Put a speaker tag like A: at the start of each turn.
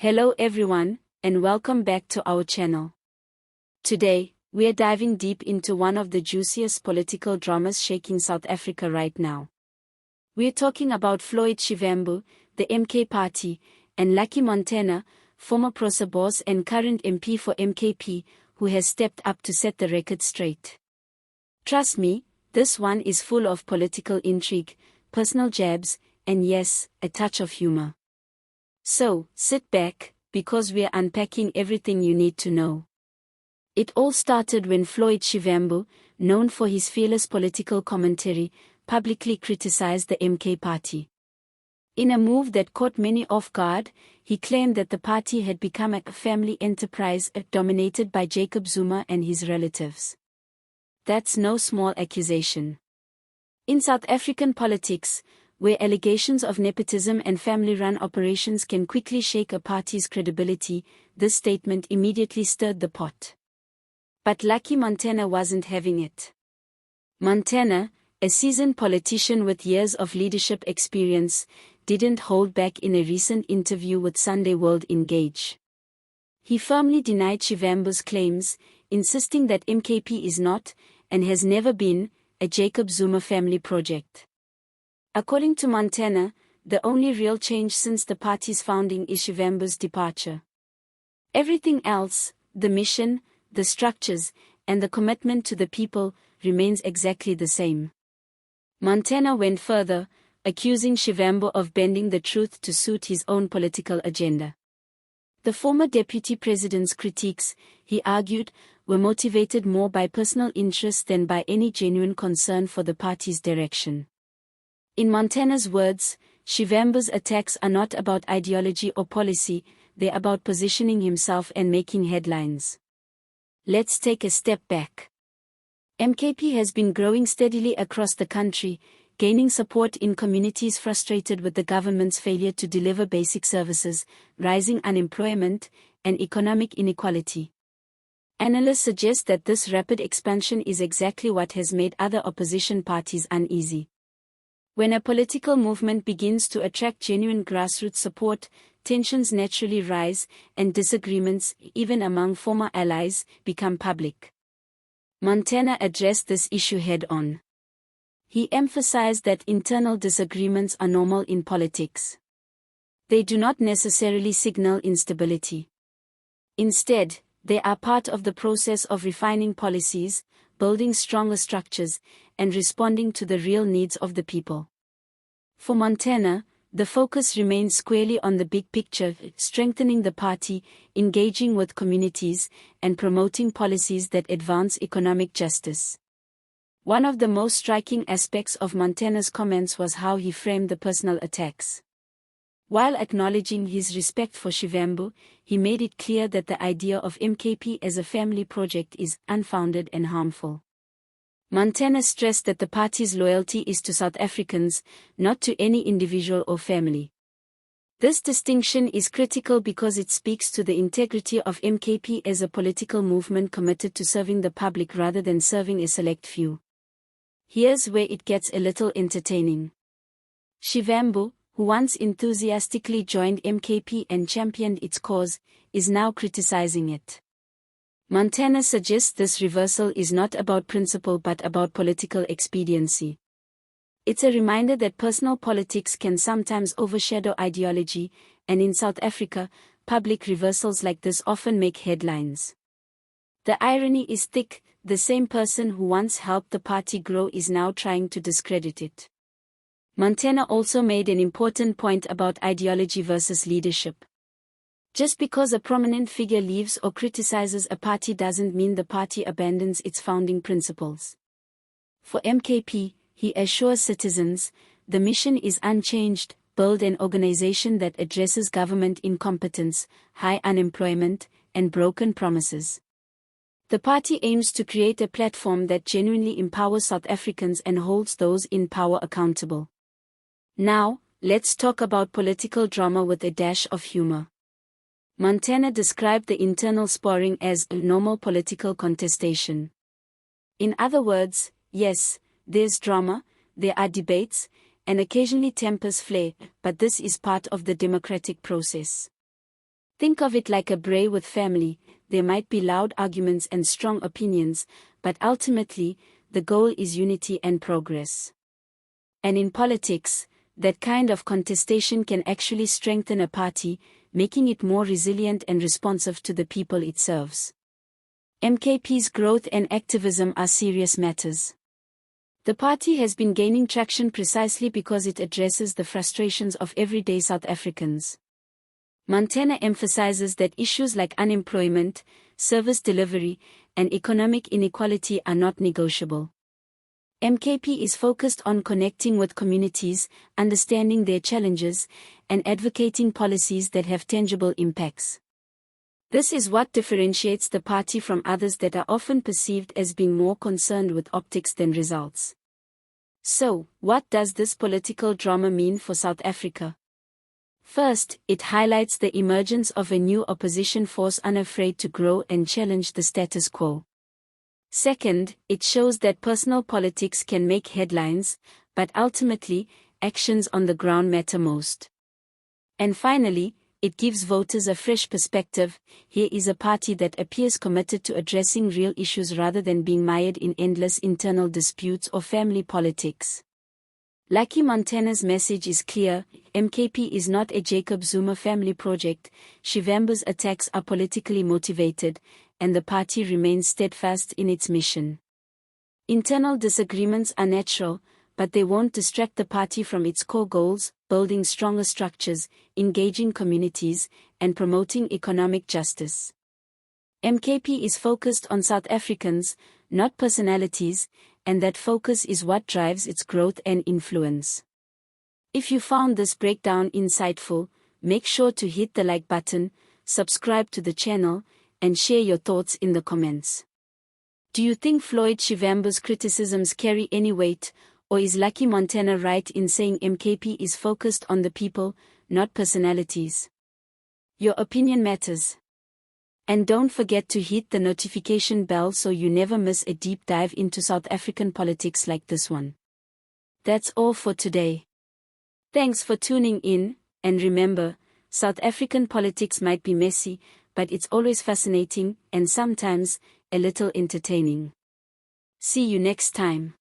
A: Hello everyone, and welcome back to our channel. Today, we are diving deep into one of the juiciest political dramas shaking South Africa right now. We are talking about Floyd Shivambu, the MK party, and Lucky Montana, former PRASA boss and current MP for MKP, who has stepped up to set the record straight. Trust me, this one is full of political intrigue, personal jabs, and yes, a touch of humor. So, sit back, because we are unpacking everything you need to know. It all started when Floyd Shivambu, known for his fearless political commentary, publicly criticized the MK party. In a move that caught many off guard, he claimed that the party had become a family enterprise dominated by Jacob Zuma and his relatives. That's no small accusation. In South African politics, where allegations of nepotism and family-run operations can quickly shake a party's credibility, this statement immediately stirred the pot. But Lucky Montana wasn't having it. Montana, a seasoned politician with years of leadership experience, didn't hold back in a recent interview with Sunday World Engage. He firmly denied Shivambu's claims, insisting that MKP is not, and has never been, a Jacob Zuma family project. According to Montana, the only real change since the party's founding is Shivambu's departure. Everything else, the mission, the structures, and the commitment to the people, remains exactly the same. Montana went further, accusing Shivambu of bending the truth to suit his own political agenda. The former deputy president's critiques, he argued, were motivated more by personal interest than by any genuine concern for the party's direction. In Montana's words, Shivambu's attacks are not about ideology or policy, they're about positioning himself and making headlines. Let's take a step back. MKP has been growing steadily across the country, gaining support in communities frustrated with the government's failure to deliver basic services, rising unemployment, and economic inequality. Analysts suggest that this rapid expansion is exactly what has made other opposition parties uneasy. When a political movement begins to attract genuine grassroots support, tensions naturally rise, and disagreements, even among former allies, become public. Montana addressed this issue head-on. He emphasized that internal disagreements are normal in politics. They do not necessarily signal instability. Instead, they are part of the process of refining policies, building stronger structures, and responding to the real needs of the people. For Montana, the focus remains squarely on the big picture, strengthening the party, engaging with communities, and promoting policies that advance economic justice. One of the most striking aspects of Montana's comments was how he framed the personal attacks. While acknowledging his respect for Shivambu, he made it clear that the idea of MKP as a family project is unfounded and harmful. Montana stressed that the party's loyalty is to South Africans, not to any individual or family. This distinction is critical because it speaks to the integrity of MKP as a political movement committed to serving the public rather than serving a select few. Here's where it gets a little entertaining. Shivambu, who once enthusiastically joined MKP and championed its cause, is now criticizing it. Montana suggests this reversal is not about principle but about political expediency. It's a reminder that personal politics can sometimes overshadow ideology, and in South Africa, public reversals like this often make headlines. The irony is thick, the same person who once helped the party grow is now trying to discredit it. Montana also made an important point about ideology versus leadership. Just because a prominent figure leaves or criticizes a party doesn't mean the party abandons its founding principles. For MKP, he assures citizens, the mission is unchanged: build an organization that addresses government incompetence, high unemployment, and broken promises. The party aims to create a platform that genuinely empowers South Africans and holds those in power accountable. Now, let's talk about political drama with a dash of humor. Montana described the internal sparring as a normal political contestation. In other words, yes, there's drama, there are debates, and occasionally tempers flare, but this is part of the democratic process. Think of it like a braai with family. There might be loud arguments and strong opinions, but ultimately, the goal is unity and progress. And in politics, that kind of contestation can actually strengthen a party, making it more resilient and responsive to the people it serves. MKP's growth and activism are serious matters. The party has been gaining traction precisely because it addresses the frustrations of everyday South Africans. Montana emphasizes that issues like unemployment, service delivery, and economic inequality are not negotiable. MKP is focused on connecting with communities, understanding their challenges, and advocating policies that have tangible impacts. This is what differentiates the party from others that are often perceived as being more concerned with optics than results. So, what does this political drama mean for South Africa? First, it highlights the emergence of a new opposition force unafraid to grow and challenge the status quo. Second, it shows that personal politics can make headlines, but ultimately, actions on the ground matter most. And finally, it gives voters a fresh perspective. Here is a party that appears committed to addressing real issues rather than being mired in endless internal disputes or family politics. Lucky Montana's message is clear: MKP is not a Jacob Zuma family project. Shivambu's attacks are politically motivated, and the party remains steadfast in its mission. Internal disagreements are natural, but they won't distract the party from its core goals: building stronger structures, engaging communities, and promoting economic justice. MKP is focused on South Africans, not personalities, and that focus is what drives its growth and influence. If you found this breakdown insightful, make sure to hit the like button, subscribe to the channel, and share your thoughts in the comments. Do you think Floyd Shivambu's criticisms carry any weight, or is Lucky Montana right in saying MKP is focused on the people, not personalities? Your opinion matters. And don't forget to hit the notification bell so you never miss a deep dive into South African politics like this one. That's all for today. Thanks for tuning in, and remember, South African politics might be messy, but it's always fascinating, and sometimes, a little entertaining. See you next time.